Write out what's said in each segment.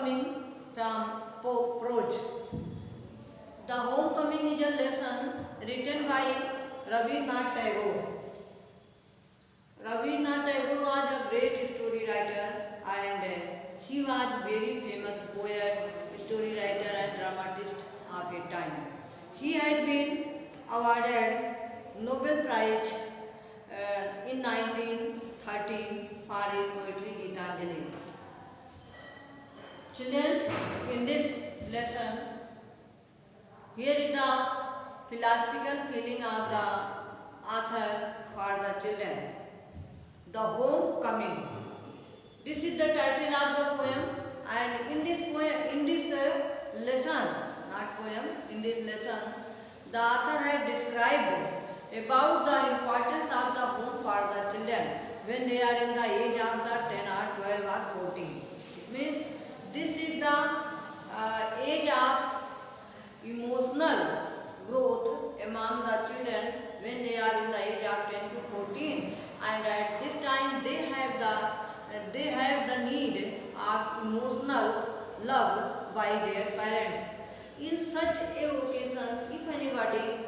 Homecoming from Pope Proj. The Homecoming is a lesson written by Rabindranath Tagore. Rabindranath Tagore was a great story writer and he was very famous poet, story writer and dramatist of his time. He had been awarded Nobel Prize in 1913 for his poetry Gitanjali. Children, in this lesson, here is the philosophical feeling of the author for the children. The Homecoming. This is the title of the poem, and in this lesson, not poem, in this lesson, the author has described about the importance of the home for the children when they are in the age of the 10 or 12 or 14. It means this is the age of emotional growth among the children when they are in the age of 10 to 14, and at this time they have the need of emotional love by their parents. In such a occasion, if anybody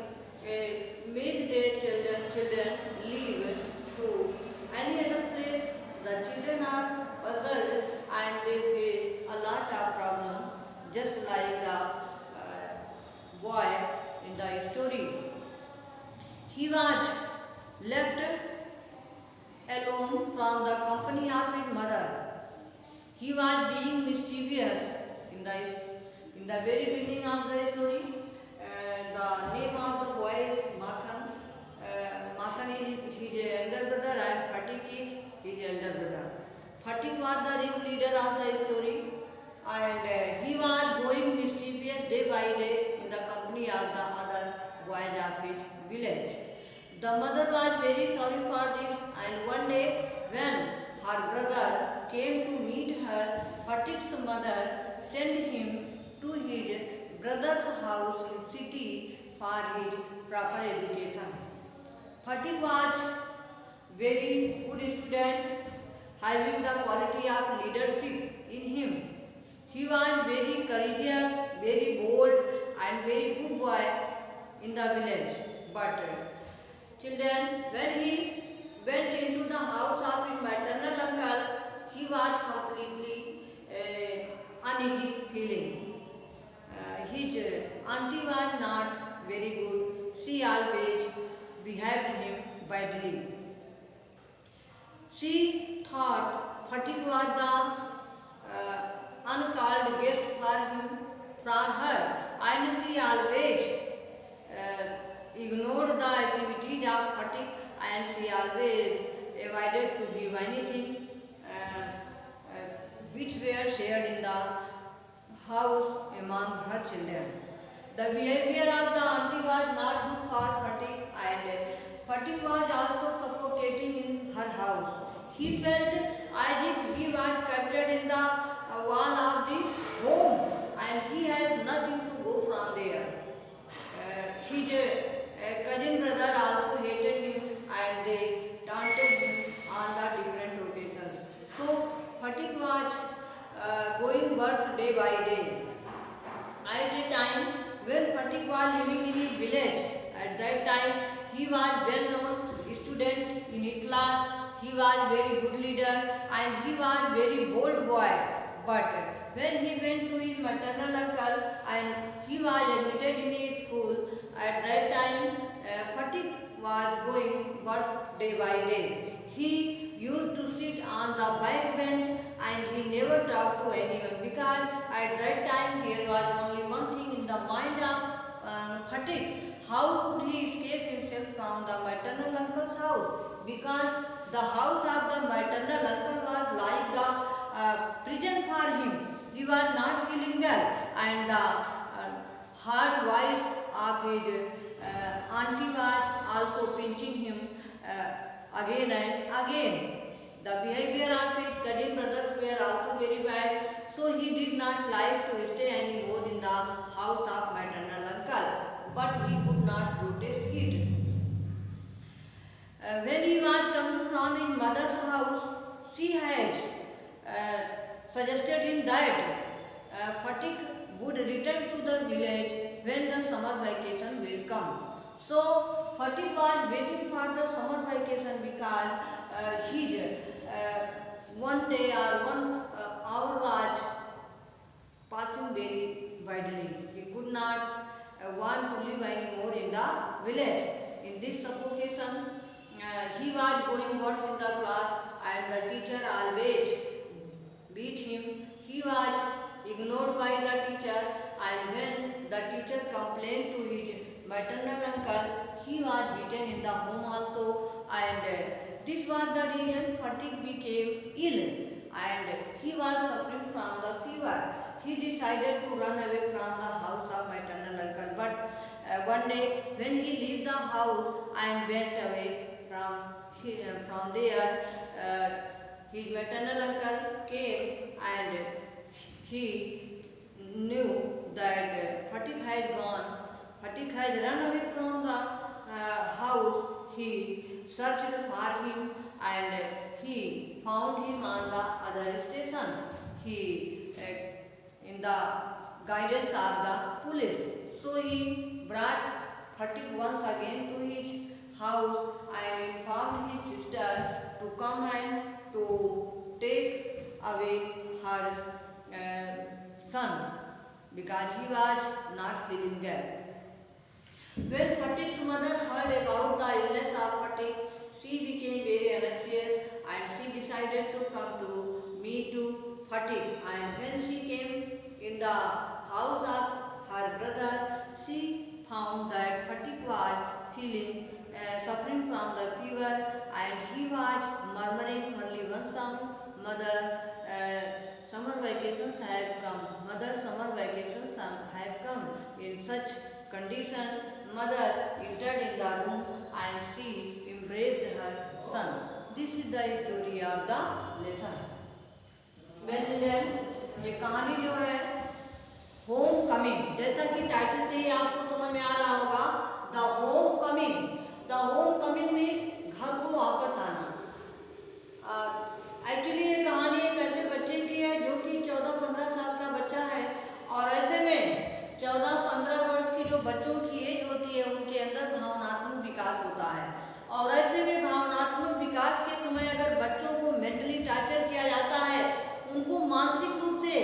make their children leave to any other place, the children are puzzled and they face a lot of problems, just like the boy in the story. He was left alone from the company of his mother. He was being mischievous in the very beginning of the story. The name of the boy is Makhan. Makhan is his elder brother and Phatik is his elder brother. Phatik was the ringleader of the story, and he was going mischievous day by day in the company of the other boys of his village. The mother was very sorry for this, and one day when her brother came to meet her, Phatik's mother sent him to his brother's house in city for his proper education. Phatik was very good student, having the quality of leadership in him. He was very courageous, very bold and very good boy in the village. But children, when he went into the house of his maternal uncle, he was completely uneasy feeling. His auntie was not very good. She always behaved him badly. She thought Phatik was the uncalled guest from her, and she always ignored the activities of Phatik, and she always avoided to give anything which were shared in the house among her children. The behavior of the auntie was not good for Phatik, and Phatik was also suffocating in her house. He felt as if he was trapped in the wall of the home, and he has nothing to go from there. His cousin brother also hated him, and they taunted him on the different occasions. So Phatik was going worse day by day. At a time when Phatik was living in his village, at that time he was well-known student in his class. He was very good leader and he was very bold boy. But when he went to his maternal uncle and he was admitted in his school, at that time Phatik was going worse day by day. He used to sit on the back bench and he never talked to anyone, because at that time there was only one thing in the mind of Phatik: how could he escape himself from the maternal uncle's house? Because the house of the maternal uncle was like the prison for him. He was not feeling well, and the hard voice of his auntie was also pinching him again and again. The behavior of his cousin brothers were also very bad, so he did not like to stay anymore in the house of maternal uncle, but he could not protest it. When he was coming from his mother's house, she had suggested him that Fatik would return to the village when the summer vacation will come. So Fatik was waiting for the summer vacation because his one day or 1 hour was passing very widely. He could not want to live anymore in the village. In this suffocation, he was going worse in the class and the teacher always beat him. He was ignored by the teacher, and when the teacher complained to his maternal uncle, he was beaten in the home also, and this was the reason Fatik became ill and he was suffering from the fever. He decided to run away from the house of maternal uncle, but one day when he left the house and went away from there, his maternal uncle came and he knew that Fatik has gone. Fatik has run away from the house. He searched for him and he found him on the other station. He in the guidance of the police. So he brought Fatik once again to his house and informed his sister to come and to take away her son because he was not feeling well. When Fatik's mother heard about the illness of Fatik, she became very anxious and she decided to come to meet to Fatik. And when she came in the house of her brother, she found that Fatik was suffering from the fever and he was murmuring only one song, "Mother, summer vacations have come. Mother, summer vacations have come." In such condition, mother entered in the room and she embraced her son. This is the story of the lesson. Well children, ये कहानी जो है home coming, जैसा कि title से ही आपको समझ में आ रहा होगा, द होम कमिंग मीन्स घर को वापस आना। एक्चुअली ये कहानी एक ऐसे बच्चे की है जो कि 14-15 साल का बच्चा है और ऐसे में 14-15 वर्ष की जो बच्चों की एज होती है उनके अंदर भावनात्मक विकास होता है और ऐसे में भावनात्मक विकास के समय अगर बच्चों को मेंटली टॉर्चर किया जाता है, उनको मानसिक रूप से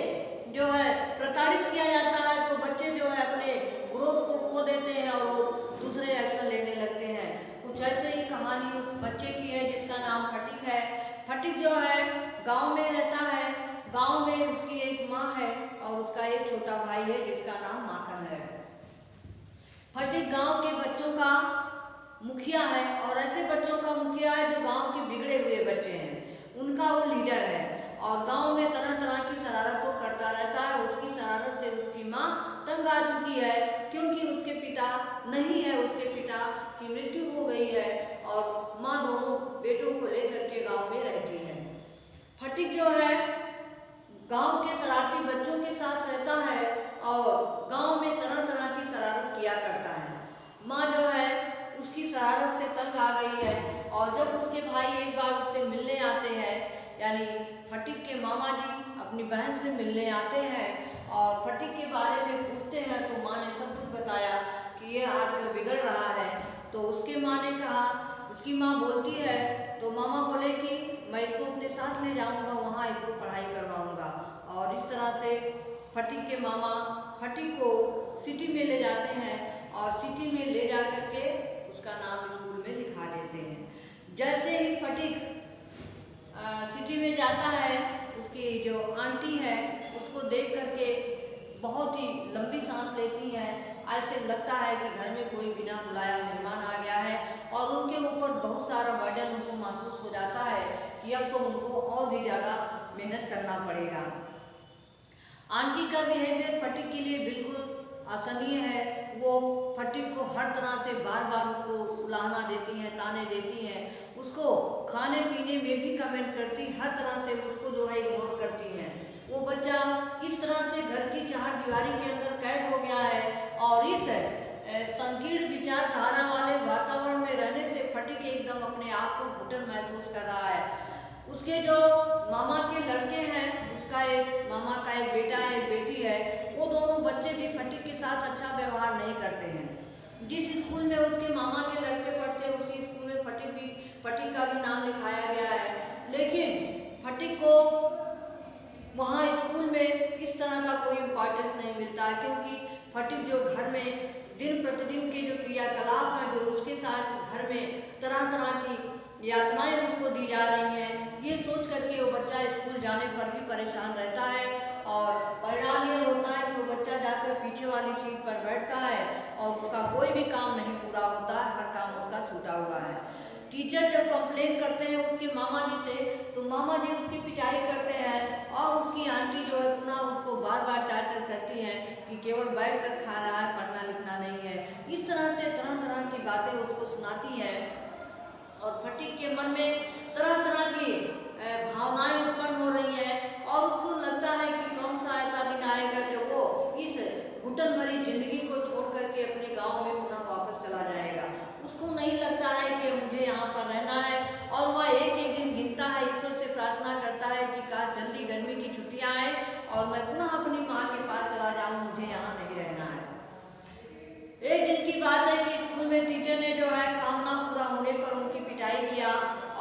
जो है प्रताड़ित किया जाता है, तो बच्चे जो है अपने ग्रोथ को खो देते हैं और वो दूसरे एक्शन लेने लगते हैं। कुछ ऐसे ही कहानी उस बच्चे की है जिसका नाम फटिक है। फटिक जो है गांव में रहता है। गांव में उसकी एक माँ है और उसका एक छोटा भाई है जिसका नाम माखन है। फटिक गांव के बच्चों का मुखिया है और ऐसे बच्चों का मुखिया है जो गांव के बिगड़े हुए बच्चे हैं, उनका वो लीडर है और गांव में तरह तरह की शरारतों करता रहता है। उसकी शरारत से उसकी माँ तंग आ चुकी है क्योंकि उसके पिता नहीं है, उसके पिता की मृत्यु हो गई है और माँ दोनों बेटों को लेकर के गांव में रहती है। फटिक जो है गांव के शरारती बच्चों के साथ रहता है और गांव में तरह तरह की शरारत किया करता है। माँ जो है उसकी शरारत से तंग आ गई है और जब उसके भाई एक बार उससे मिलने आते हैं, यानी फटिक के मामा जी अपनी बहन से मिलने आते हैं और फटिक के बारे में पूछते हैं, तो माँ ने सब कुछ बताया कि ये आजकल बिगड़ रहा है। तो उसके माँ ने कहा, उसकी माँ बोलती है तो मामा बोले कि मैं इसको अपने साथ ले जाऊंगा, वहाँ इसको पढ़ाई करवाऊंगा। और इस तरह से फटिक के मामा फटिक को सिटी में ले जाते हैं और सिटी में ले जा करके उसका नाम स्कूल में लिखा देते हैं। जैसे ही फटिक सिटी में जाता है, उसकी जो आंटी है उसको देख करके बहुत ही लंबी सांस लेती हैं। ऐसे लगता है कि घर में कोई बिना बुलाया मेहमान आ गया है और उनके ऊपर बहुत सारा बर्डन उनको महसूस हो जाता है कि अब तो उनको और भी ज़्यादा मेहनत करना पड़ेगा। आंटी का बिहेवियर फटिक के लिए बिल्कुल असहनीय है। वो फटिक को हर तरह से बार बार उसको उलाहना देती हैं, ताने देती हैं, उसको खाने पीने में भी कमेंट करती, हर तरह से उसको जो है इग्नोर करती हैं। वो बच्चा इस तरह से घर की चार दीवारी के अंदर कैद हो गया है और इस संकीर्ण विचारधारा वाले वातावरण में रहने से फटिक एकदम अपने आप को घुटन महसूस कर रहा है। उसके जो मामा के लड़के हैं, जिसका एक मामा का एक बेटा है एक बेटी है, वो दोनों बच्चे भी फटीक के साथ अच्छा व्यवहार नहीं करते हैं। जिस स्कूल में उसके मामा के लड़के पढ़ते हैं उसी स्कूल में फटीक का भी नाम लिखाया गया है, लेकिन फटीक को वहाँ स्कूल में इस तरह का कोई इम्पोर्टेंस नहीं मिलता है, क्योंकि फटीक जो घर में दिन प्रतिदिन के जो क्रियाकलाप हैं जो उसके साथ घर में तरह तरह की यातनाएं उसको दी जा रही हैं, ये सोच करके वो बच्चा स्कूल जाने पर भी परेशान रहता है और परिणाम ये होता है कि वो बच्चा जाकर पीछे वाली सीट पर बैठता है और उसका कोई भी काम नहीं पूरा होता है, हर काम उसका छूटा हुआ है। टीचर जब कंप्लेन करते हैं उसके मामा जी से, तो मामा जी उसकी पिटाई करते हैं और उसकी आंटी जो है पुनः उसको बार बार टार्चर करती हैं कि केवल बैठ कर खा रहा है, पढ़ना लिखना नहीं है। इस तरह से तरह तरह की बातें उसको सुनाती हैं और फटीक के मन में तरह तरह की भावनाएं उत्पन्न हो रही हैं और उसको लगता है कि कौन सा ऐसा दिन आएगा जब वो इस घुटन भरी जिंदगी को छोड़ करके अपने गाँव में पुनः वापस चला जाएगा। उसको नहीं लगता है कि मुझे यहाँ पर रहना है और वह एक एक दिन गिनता है, ईश्वर से प्रार्थना करता है कि काश जल्दी गर्मी की छुट्टियाँ आए और मैं पुनः अपनी माँ के पास चला जाऊँ, मुझे यहाँ नहीं रहना है। एक दिन की बात है कि स्कूल में टीचर ने जो है काम ना पूरा होने पर उनकी पिटाई किया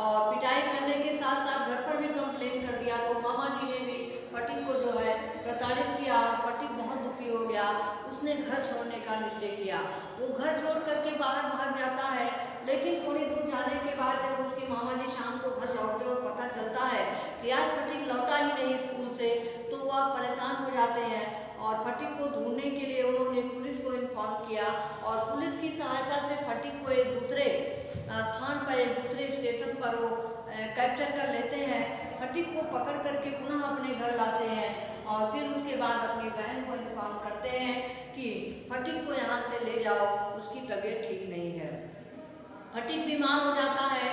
और पिटाई करने के साथ साथ घर पर भी कंप्लेन कर दिया, तो मामा जी ने भी फटीक को जो है प्रताड़ित किया और फटीक बहुत दुखी हो गया। उसने घर छोड़ने का निश्चय किया। वो घर छोड़ करके बाहर भाग जाता है, लेकिन थोड़ी दूर जाने के बाद जब उसके मामा जी शाम को घर लौटते और पता चलता है कि आज फटीक लौटा ही नहीं स्कूल से, तो वह परेशान हो जाते हैं और फटीक को ढूंढने के लिए उन्होंने पुलिस को इन्फॉर्म किया और पुलिस की सहायता से फटीक को एक दूसरे स्थान पर, एक दूसरे स्टेशन पर वो कैप्चर कर लेते हैं। फटीक को पकड़ करके पुनः अपने घर लाते हैं और फिर उसके बाद अपनी बहन को इन्फॉर्म करते हैं कि फटीक को यहाँ से ले जाओ, उसकी तबीयत ठीक नहीं है। फटीक बीमार हो जाता है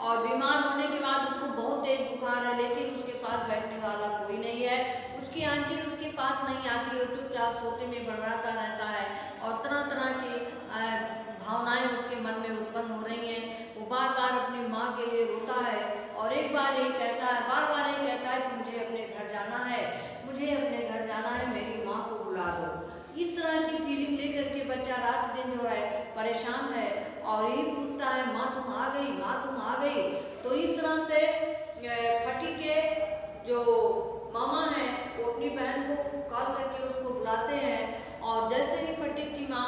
और बीमार होने के बाद उसको बहुत तेज बुखार है, लेकिन उसके पास बैठने वाला कोई नहीं है। उसकी आंटी उसके पास नहीं आती, वो चुपचाप सोते में बड़बड़ाता रहता है और तरह तरह की भावनाएं उसके मन में उत्पन्न हो रही हैं। वो बार बार अपनी माँ के लिए रोता है और एक बार ये कहता है, बार बार ये कहता है कि मुझे अपने घर जाना है, मुझे अपने घर जाना है, मेरी माँ को बुला दो। इस तरह की फीलिंग लेकर के बच्चा रात दिन जो है परेशान है और यही पूछता है, माँ तुम आ गई, माँ तुम आ गई। तो इस तरह से फटीक के जो मामा हैं वो अपनी बहन को कॉल करके उसको बुलाते हैं और जैसे ही फटीक की माँ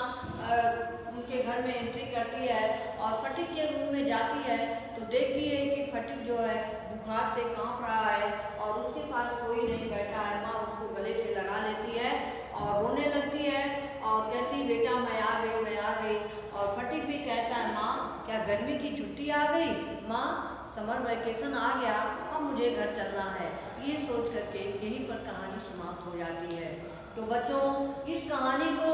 उनके घर में एंट्री करती है और फटीक के रूम में जाती है तो देखती है कि फटीक जो है बुखार से कांप रहा है और उसके पास कोई नहीं बैठा है। माँ उसको गले से लगा लेती है और रोने लगती है और कहती, बेटा मैं आ गई, मैं आ गई। और फटीक भी कहता है, माँ क्या गर्मी की छुट्टी आ गई? माँ समर वैकेशन आ गया, अब मुझे घर चलना है। ये सोच करके यहीं पर कहानी समाप्त हो जाती है। तो बच्चों, इस कहानी को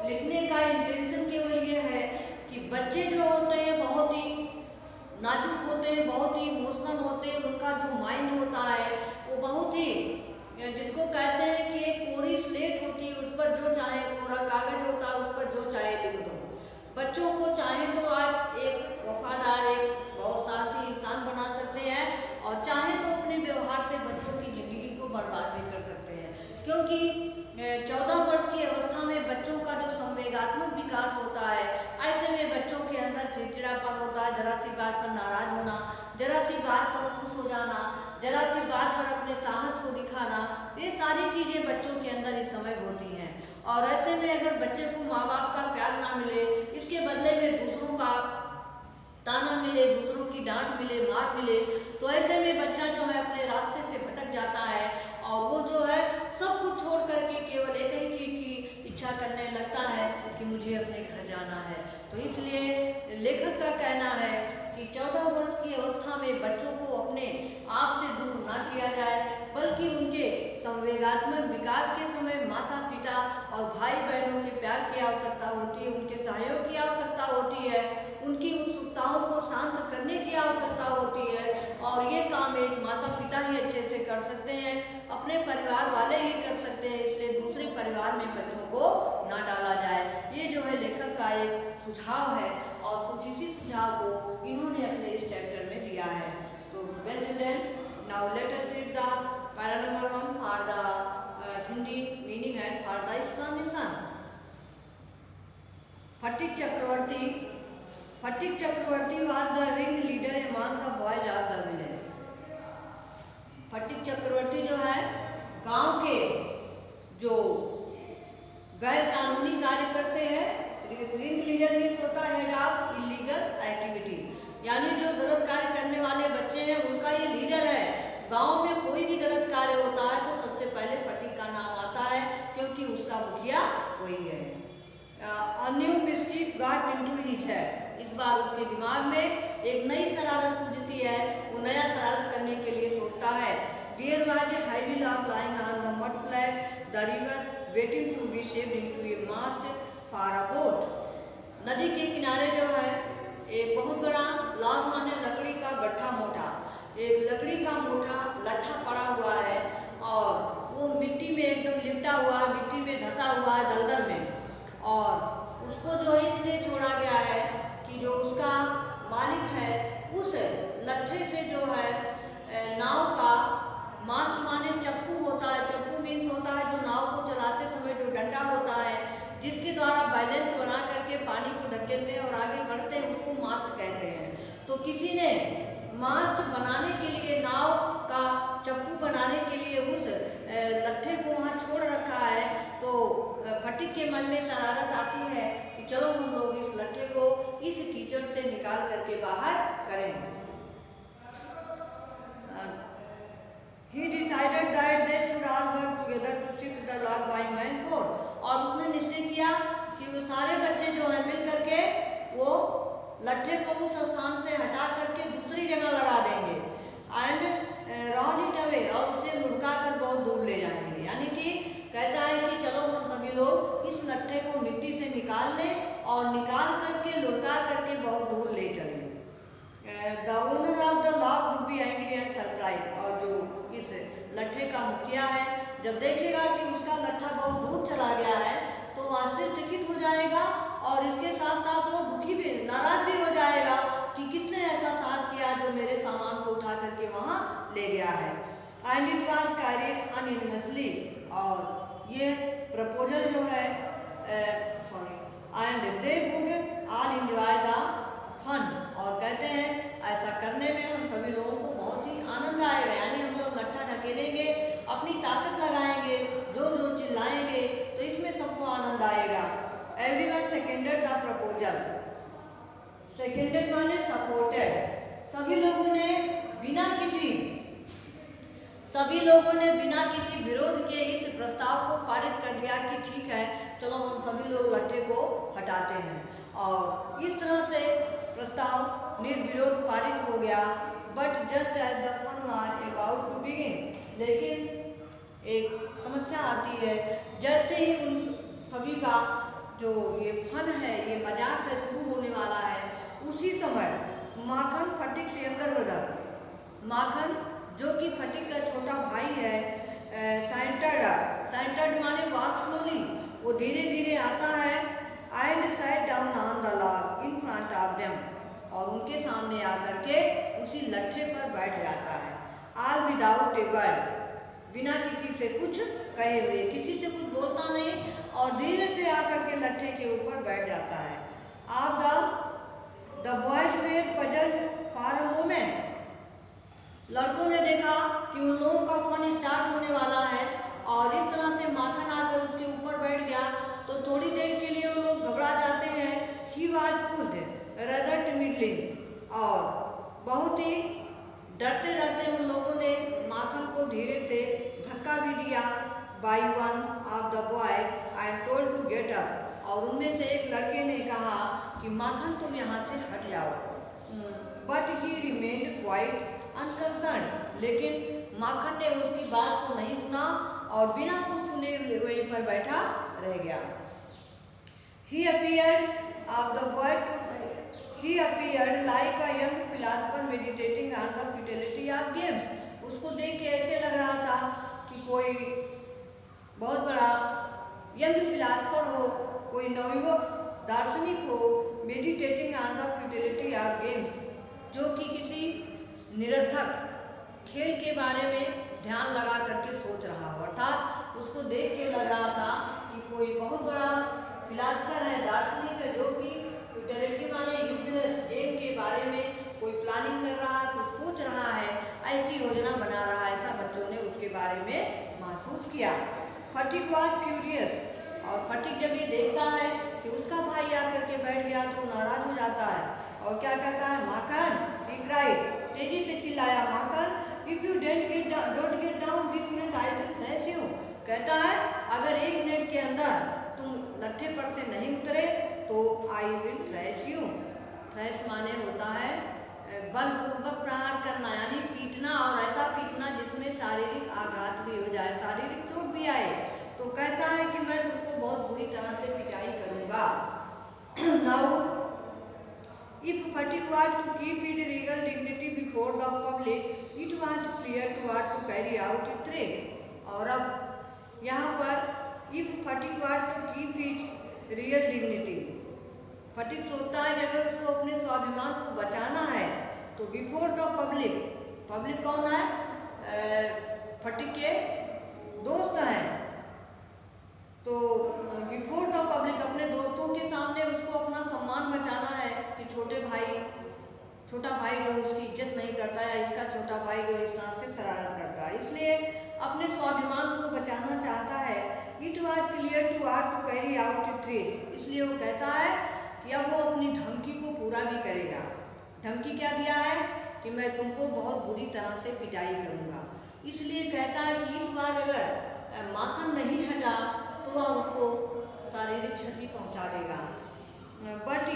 लिखने का इंटेंशन केवल ये है कि बच्चे जो होते हैं बहुत ही नाजुक होते हैं, बहुत ही इमोशनल होते हैं, उनका जो माइंड होता है वो बहुत ही, जिसको कहते हैं कि एक कोरी स्लेट होती है, उस पर जो चाहे, कोरा कागज होता है, उस पर जो चाहे लिख दो। बच्चों को चाहे तो आप एक वफादार, एक बहुत साहसी इंसान बना सकते हैं और चाहे तो अपने व्यवहार से बच्चों की ज़िंदगी को बर्बाद भी कर सकते हैं, क्योंकि 14 वर्ष की अवस्था में बच्चों का जो संवेगात्मक विकास होता है, ऐसे में बच्चों के अंदर चिड़चिड़ापन होता है, जरा सी बात पर नाराज होना, जरा सी बात पर खुश हो जाना, जरा सी बात पर अपने साहस को दिखाना, ये सारी चीज़ें बच्चों के अंदर इस समय होती हैं। और ऐसे में अगर बच्चे को माँ बाप का प्यार ना मिले, इसके बदले में दूसरों का ताना मिले, दूसरों की डांट मिले, मार मिले, तो ऐसे में बच्चा जो है अपने रास्ते से भटक जाता है और वो जो है सब कुछ छोड़ करके केवल एक ही चीज़ की इच्छा करने लगता है कि मुझे अपने घर जाना है। तो इसलिए लेखक का कहना है कि 14 वर्ष की अवस्था में बच्चों को अपने आप से दूर ना किया जाए, बल्कि उनके संवेगात्मक विकास के समय माता पिता और भाई बहनों के प्यार की आवश्यकता होती है, उनके सहयोग की आवश्यकता होती है, उनकी उत्सुकताओं को शांत करने की आवश्यकता होती है और ये काम एक माता पिता ही अच्छे से कर सकते हैं, अपने परिवार वाले ही कर सकते हैं। इसलिए दूसरे परिवार में बच्चों को ना डाला जाए। ये जो है लेखक का एक सुझाव है और कुछ इसी सुझाव को इन्होंने अपने इस चैप्टर में दिया है। तो well children, now let us read the para number 1 for the Hindi meaning and for the explanation. Phatik Chakravarti was the ringleader among the boys of the village। Phatik Chakravarti जो है गांव के जो गैर कानूनी कार्य करते हैं, रिंग लीडर मीन्स होता है हेड ऑफ इलीगल एक्टिविटी, यानी जो गलत कार्य करने वाले बच्चे हैं उनका ये लीडर है। गांव में कोई भी गलत कार्य होता है तो सबसे पहले फटिक का नाम आता है, क्योंकि उसका मुखिया वही है। A new mischief got into his head। इस बार उसके दिमाग में एक नई शरारत सूझती है, वो नया शरारत करने के लिए सोचता है। There was a heavy log lying on the mud flat, the river, waiting to be shaped into a mast for a boat। नदी के किनारे जो है एक बहुत बड़ा लॉग माने लकड़ी का गट्ठा मोटा, एक लकड़ी का मोटा लट्ठा पड़ा हुआ है और वो मिट्टी में एकदम लिपटा हुआ है, मिट्टी में धंसा हुआ है दलदल में, और उसको जो है इसलिए छोड़ा गया है कि जो उसका मालिक है उस लट्ठे से जो है नाव का मास्ट माने चप्पू होता है, चप्पू मीन्स होता है जो नाव को चलाते समय जो डंडा होता है जिसके द्वारा बैलेंस बना करके पानी को धकेलते हैं और आगे बढ़ते हैं, उसको मास्ट कहते हैं। तो किसी ने मास्ट बनाने के लिए, नाव का चप्पू बनाने के लिए उस लट्ठे को वहाँ छोड़ रखा है। तो फटिक के मन में शरारत आती है कि चलो हम लोग इस लट्ठे को इस कीचड़ से निकाल करके बाहर करें। He decided that they should all work together to shift the log by manpower। और उसने निश्चय किया कि वो सारे बच्चे जो हैं मिल करके वो लट्ठे को उस स्थान से हटा करके दूसरी जगह लगा देंगे एंड रॉन इट अवे, और उसे लुढ़का कर बहुत दूर ले जाएंगे। यानी कि कहता है कि चलो हम सभी लोग इस लट्ठे को मिट्टी से निकाल लें और निकाल करके लुढ़का करके बहुत दूर ले चलें। The owner of the log would be angry and surprise. और जो इस लट्ठे का मुखिया है जब देखेगा कि उसका लट्ठा बहुत दूर चला गया है तो आश्चर्यचकित हो जाएगा और इसके साथ साथ वो दुखी भी, नाराज भी हो जाएगा कि किसने ऐसा साहस किया जो मेरे सामान को उठा करके वहाँ ले गया है। And it was carried unanimously. और ये प्रपोजल जो है and they would all enjoy the fun. और कहते हैं ऐसा करने में हम सभी लोगों को बहुत ही आनंद आएगा, यानी हम लोग लट्ठा ढकेलेंगे, अपनी ताकत लगाएंगे, जो जो चिल्लाएंगे तो इसमें सबको आनंद आएगा। Everyone seconded the proposal. Seconded माने सपोर्टेड। सभी लोगों ने बिना किसी विरोध के इस प्रस्ताव को पारित कर दिया कि ठीक है चलो हम सभी लोग लट्ठे को हटाते हैं। और इस तरह से प्रस्ताव निर्विरोध पारित हो गया। But just as the fun was about to begin. लेकिन एक समस्या आती है, जैसे ही उन सभी का जो ये फन है, ये मजाक है, शुरू होने वाला है, उसी समय माखन फटिक से अंदर ब्रदर, माखन जो कि फटिक का छोटा भाई है, सेंटर्ड माने वॉक स्लोली, वो धीरे धीरे आता है and sat down on the log in front of them. और उनके सामने आकर के उसी लट्ठे पर बैठ जाता है। ऑल विदाउट ए वर्ड, बिना किसी से कुछ कहे हुए, किसी से कुछ बोलता नहीं और धीरे से आकर के लट्ठे के ऊपर बैठ जाता है। The boys were puzzled for a moment. लड़कों ने देखा कि उन लोगों का फन स्टार्ट होने वाला है और इस तरह से माखन आकर उसके ऊपर बैठ गया तो थोड़ी देर के लिए वो लोग घबरा जाते हैं। He was pushed rather timidly। और बहुत ही डरते डरते उन लोगों ने माखन को धीरे से धक्का भी दिया। By one of the boy I am told to get up. और उनमें से एक लड़के ने कहा कि माखन तुम यहाँ से हट जाओ। But he remained quite unconcern. लेकिन माखन ने उसकी बात को नहीं सुना और बिना कुछ सुने हुए वहीं पर बैठा रह गया। He appeared like a young philosopher meditating on the futility of games। उसको देख के ऐसे लग रहा था कि कोई बहुत बड़ा यंग फिलासफर हो, कोई नवयुवक दार्शनिक हो, meditating on the futility of games, जो कि किसी निरर्थक खेल के बारे में ध्यान लगा करके सोच रहा हो, अर्थात उसको देख के लग रहा था कि कोई बहुत बड़ा फिलासफर है, दार्शनिक है, जो कि यूटिलिटी माने यूजलेस जेल के बारे में कोई प्लानिंग कर रहा है, कुछ सोच रहा है, ऐसी योजना बना रहा है, ऐसा बच्चों ने उसके बारे में महसूस किया। फटिक वाज फ्यूरियस, और फटिक जब ये देखता है कि उसका भाई आकर के बैठ गया तो नाराज हो जाता है और क्या कहता है, माखन, he cried, तेजी से चिल्लाया, माखन, if you don't get down this minute I will thrash you। कहता है अगर 1 मिनट के अंदर तुम लट्ठे पर से नहीं उतरे तो I will thrash you। Trash माने होता है बलपूर्वक प्रहार करना, यानी पीटना, और ऐसा पीटना जिसमें शारीरिक आघात भी हो जाए, शारीरिक चोट भी आए। तो कहता है कि मैं तुमको बहुत बुरी तरह से पिटाई करूंगा। Now if Phatik was to keep it regal dignity before the public it was clear to was to carry out it threat. और अब यहाँ पर if Phatik was to keep it real dignity, Phatik सोचता है कि अगर उसको अपने स्वाभिमान को बचाना है तो बिफोर द पब्लिक, पब्लिक कौन है, फटिक के दोस्त हैं, तो बिफोर द पब्लिक अपने दोस्तों के सामने उसको अपना सम्मान बचाना है कि छोटा भाई जो उसकी इज्जत नहीं करता है, इसका छोटा भाई जो इस तरह से शरारत करता है, इसलिए अपने स्वाभिमान को बचाना चाहता है। It was clear to are to carry out a threat, इसलिए वो कहता है कि अब वो अपनी धमकी को पूरा भी करेगा। धमकी क्या दिया है कि मैं तुमको बहुत बुरी तरह से पिटाई करूँगा। इसलिए कहता है कि इस बार अगर माखन नहीं हटा तो वह उसको शारीरिक क्षति पहुंचा देगा। But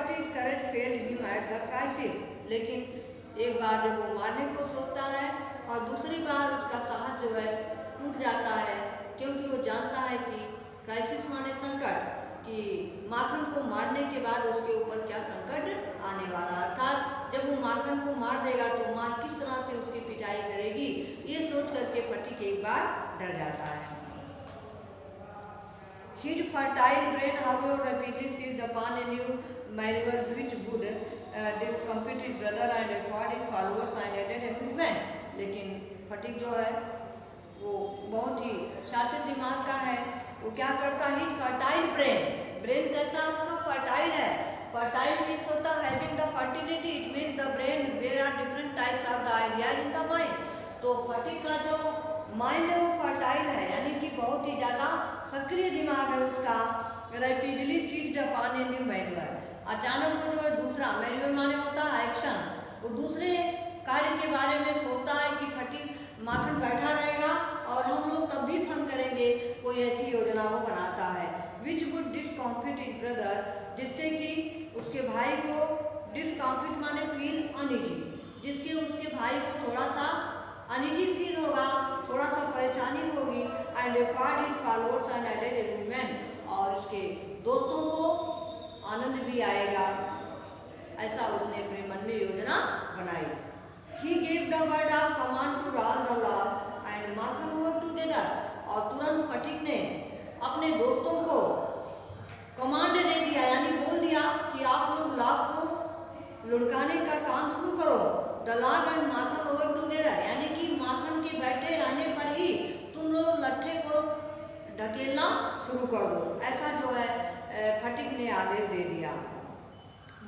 his courage fail him at the crisis, लेकिन एक बार जब वो मारने को सोचता है और दूसरी बार उसका साहस जो है टूट जाता है, क्योंकि वो जानता है कि क्राइसिस माने संकट, कि माखन को मारने के बाद उसके ऊपर क्या संकट आने वाला, अर्थात जब वो माखन को मार देगा तो माँ किस तरह से उसकी पिटाई करेगी, ये सोच करके फटिक एक बार डर जाता है। His fertile brain, however, rapidly seized upon a new maneuver which would discomfit his brother and afford his followers and added amusement। लेकिन फटिक जो है वो बहुत ही शातिर दिमाग का है। वो क्या करता है, फर्टाइल ब्रेन कैसा उसका फर्टाइल है। फर्टाइल मीन्स होता है having the fertility, it means the brain where are different types of the ideas in the mind. तो फटिक का जो माइंड है वो फर्टाइल है, यानी कि बहुत ही ज़्यादा सक्रिय दिमाग है उसका। Rapidly seized upon a new manoeuvre, अचानक वो जो है दूसरा मैन्यूअर माने होता है एक्शन, वो दूसरे कार्य के बारे में सोचता है कि फटिक माखन बैठा रहेगा और हम लोग तब भी फन करेंगे, कोई ऐसी योजना वो बनाता है। विच वुड डिसकॉम्फिट इज ब्रदर, जिससे कि उसके भाई को, डिसकॉम्फिट माने फील अनइजी, जिसके उसके भाई को थोड़ा सा अनइजी फील होगा, थोड़ा सा परेशानी होगी। And afford his followers and added amusement, और उसके दोस्तों को आनंद भी आएगा, ऐसा उसने अपने मन में योजना बनाई। He gave the word of command to all the lord and Makhan worked together, और तुरंत फटिक ने अपने दोस्तों को कमांड दे दिया, यानी बोल दिया कि आप लोग लाभ को लुढ़काने का काम शुरू करो। The log and Makhan work together, यानी कि माखन के बैठे रहने पर ही तुम लोग लट्ठे को ढकेलना शुरू कर दो, ऐसा जो है फटिक ने आदेश दे दिया।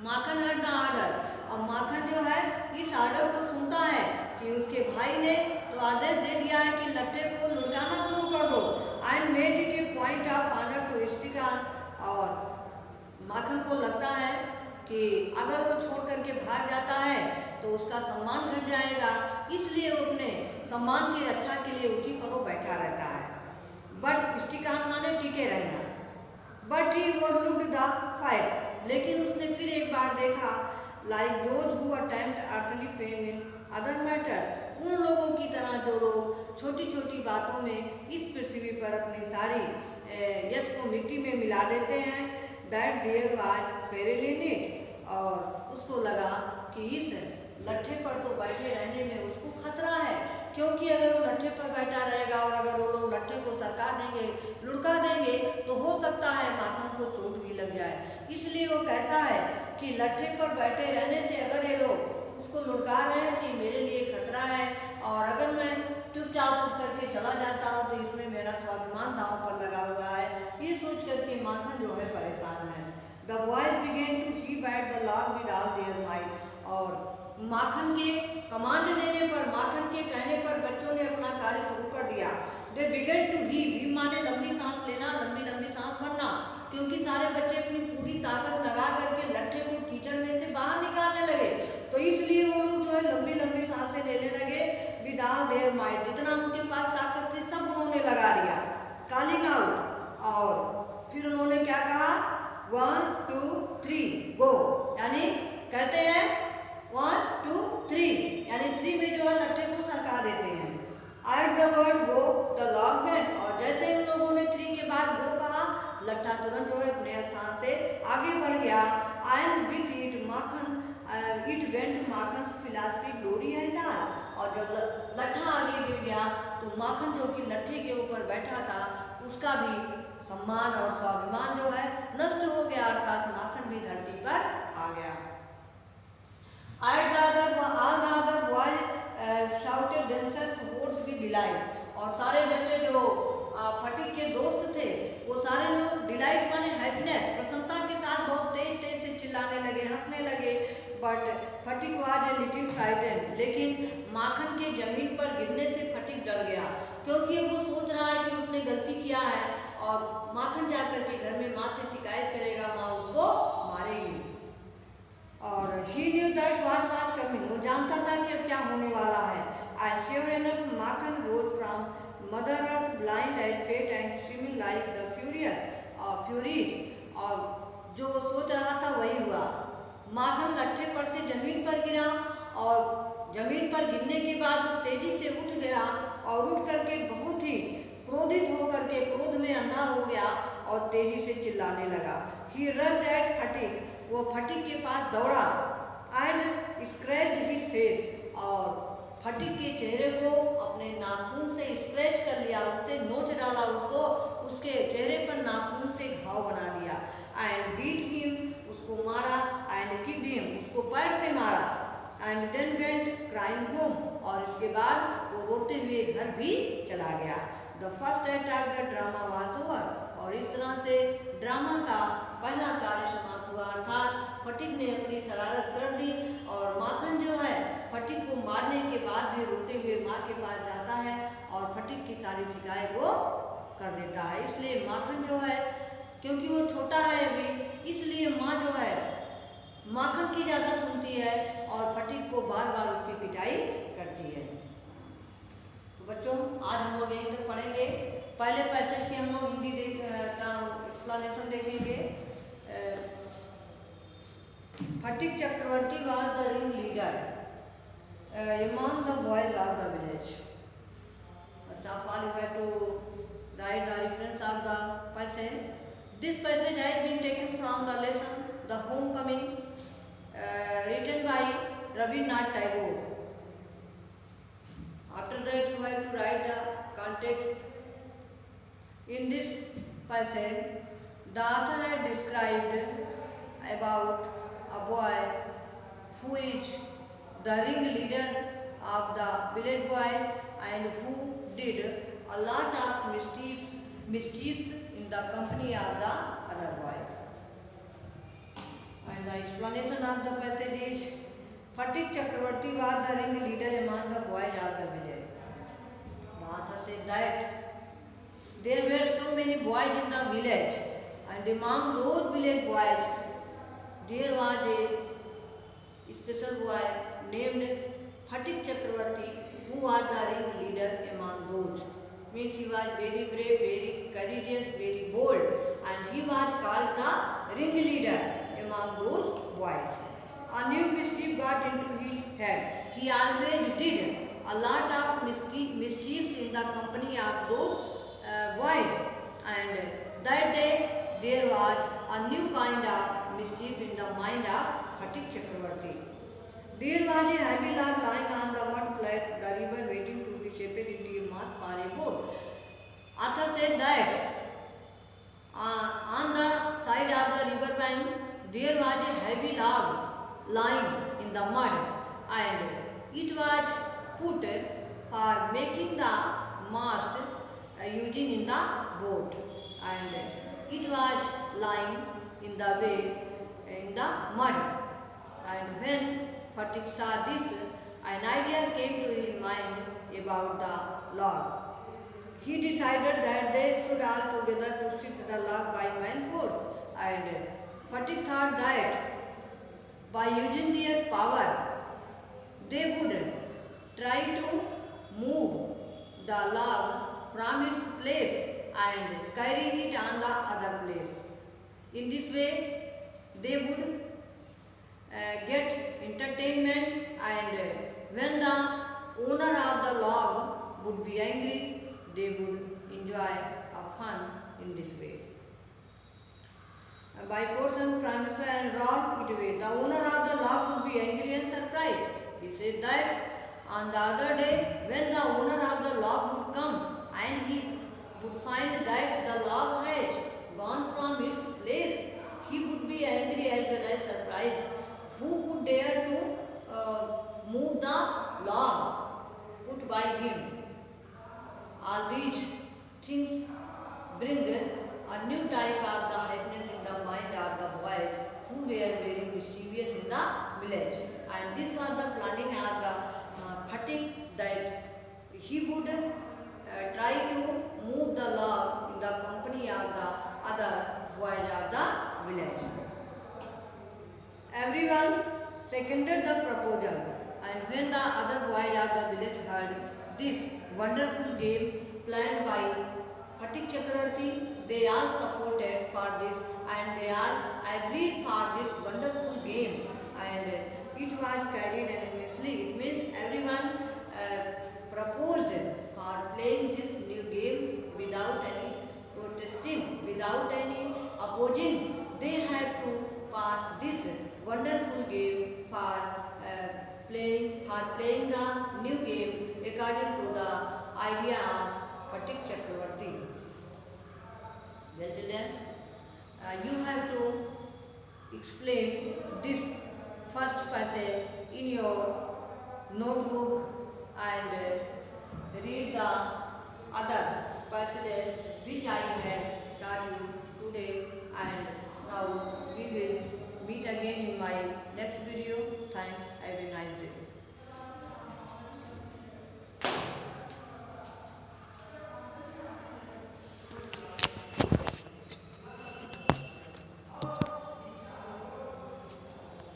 माखन हेड द ऑर्डर, और माखन जो है इस ऑर्डर को सुनता है कि उसके भाई ने तो आदेश दे दिया है कि लट्ठे को लुढ़काना शुरू कर दो। And made it a point of honour to stick on, और माखन को लगता है कि अगर वो छोड़ करके भाग जाता है तो उसका सम्मान घट जाएगा, इसलिए वो अपने सम्मान की रक्षा के लिए उसी पर वो बैठा रहता है। बट स्टिक ऑन माने टिके रहना। But he overlooked the fact, लेकिन उसने फिर एक बार देखा, like those who attempt earthly fame in other matters, उन लोगों की तरह जो लोग छोटी छोटी बातों में इस पृथ्वी पर अपनी सारी यश को मिट्टी में मिला देते हैं। That there was peril in it, और उसको लगा कि इस लट्ठे पर तो बैठे रहने में उसको खतरा है, क्योंकि अगर वो लट्ठे पर बैठा रहेगा और अगर वो लोग लट्ठे को सरका देंगे, लुढ़का देंगे, तो हो सकता है माखन को चोट भी लग जाए। इसलिए वो कहता है कि लट्ठे पर बैठे रहने से अगर ये लोग उसको लुढ़का रहे हैं तो मेरे लिए खतरा है, और अगर मैं चुपचाप उठ करके चला जाता हूँ तो इसमें मेरा स्वाभिमान दांव पर लगा हुआ है। ये सोच करके माखन जो है परेशान है। The boys began to heave at the log with all their might. और माखन के कमांड देने पर, माखन के कहने पर बच्चों ने अपना कार्य शुरू कर दिया। They began to heave, heave माने लंबी सांस लेना, लंबी लंबी सांस भरना, क्योंकि सारे बच्चे अपनी पूरी ताकत लगा करके लट्ठे को कीचड़ में से बाहर निकालने लगे। तो इसलिए वो लोग जो है लंबी लंबी सांसें लेने लगे। विदाउट देयर माइट, जितना उनके पास ताकत थी सब उन्होंने लगा दिया, calling out। और फिर उन्होंने क्या कहा, 1 2 3 गो, यानी कहते हैं 1 2 3, यानी 3 में जो है लट्ठे को सरका देते हैं। At the word go, the log bent, और जैसे उन लोगों ने 3 के बाद गो कहा, लट्ठा तुरंत जो है अपने स्थान से आगे बढ़ गया। And with it Makhan, it went Makhan philosophy glory and all, और जब लट्ठा आगे गिर गया तो माखन जो कि लट्ठे के ऊपर बैठा था उसका भी सम्मान और स्वाभिमान जो है नष्ट हो गया, अर्थात माखन भी धरती पर आ गया। All the other boys shouted themselves hoarse with delight, और सारे बच्चे जो फटीक के दोस्त थे वो सारे लोग डिलाइट माने हैप्पीनेस, प्रसन्नता के साथ बहुत तेज तेज से चिल्लाने लगे, हंसने लगे। But fatigue was a little frightened, लेकिन माखन के जमीन पर गिरने से फटीक डर गया, क्योंकि वो सोच रहा है कि उसने गलती किया है और माखन जाकर के घर में माँ से शिकायत करेगा, माँ उसको मारेगी। और he knew that what was coming, वो जानता था कि अब क्या होने वाला है। And sure enough, Makhan rose from Mother Earth blind and fate and seeming like the furies, और जो वो सोच रहा था वही हुआ। माखन लट्ठे पर से जमीन पर गिरा, और जमीन पर गिरने के बाद वो तेजी से उठ गया, और उठ करके बहुत ही क्रोधित होकर के क्रोध में अंधा हो गया और तेजी से चिल्लाने लगा। He rushed at फटीक, वो फटीक के पास दौड़ा। And scratched his face, और फटीक के चेहरे को अपने नाखून से स्क्रैच कर लिया, उससे नोच डाला उसको, उसके चेहरे पर नाखून से घाव बना दिया। एंड बीट हिम, उसको मारा। एंड किक्ड हिम, उसको पैर से मारा। And then went crying home, और इसके बाद वो रोते हुए घर भी चला गया। The first act of the drama was over, और इस तरह से ड्रामा का पहला कार्य समाप्त हुआ, अर्थात फटीक ने अपनी शरारत कर दी, और माखन जो है फटीक को मारने के बाद भी रोते हुए माँ के पास जाता है और फटीक की सारी शिकायत वो कर देता है। इसलिए माखन जो है, क्योंकि वो छोटा है अभी, इसलिए माँ जो है माखन की ज़्यादा सुनती है और फटीक को बार बार उसकी पिटाई करती है। तो बच्चों, आज हम लोग यहीं तक पढ़ेंगे। पहले पैसेज की हम लोग हिंदी एक्सप्लेनेशन देखेंगे। Fatik Chakravorty was the ring leader among the boys of the village. First of all, you have to write the reference of the passage. This passage has been taken from the lesson The Homecoming, written by Rabindranath Tagore. After that, you have to write the context. In this passage, the author has described about a boy who is the ring leader of the village boy and who did a lot of mischiefs in the company of the other boys. And the explanation of the passage is, Fatick Chakravarti was the ring leader among the boys of the village. The author said that there were so many boys in the village, and among those village boys there was a special boy named Fatick Chakravarti, who was the ring leader among those. Means he was very brave, very courageous, very bold, and he was called the ring leader among those boys. A new mischief got into his head. He always did a lot of mischiefs in the company of those boys, and that day there was a new kind of mischief in the mind of Fatick Chakravarti. There was a heavy log lying on the mud flat, the river waiting to be shaped into a mass for a boat. Author said that on the side of the river bank there was a heavy log lying in the mud, and it was put for making the mast using in the boat, and it was lying in the way in the mud. And when Phatik saw this, an idea came to his mind about the log. He decided that they should all together to shift the log by main force, and Phatik thought that by using their power they would try to move the log from its place and carry it on the other place. In this way, they would get entertainment, and when the owner of the log would be angry, they would enjoy a fun in this way. By portion, transfer and roll it away. The owner of the log would be angry and surprised. He said that on the other day, when the owner of the log would come and he would find that the log has gone from its place, he would be angry as well as surprised. Who would dare to move the log put by him? All these things bring a new type of the happiness in the mind of the boys who were very mischievous in the village. And this was the planning of the Phatik, that he would try to move the log in the company of the other boys of the village. Everyone seconded the proposal, and when the other boys of the village heard this wonderful game planned by Phatik Chakravarti, they all supported for this, and they all agreed for this wonderful game, and it was carried anonymously. It means everyone proposed for playing this new game without any protesting, without any opposing. They had to pass this wonderful game for playing the new game according to the idea of Phatik Chakravarti. Well, children, you have to explain this first passage in your notebook and read the other passage which I have taught you today, and now we will meet again in my next video. Thanks. Have a nice day.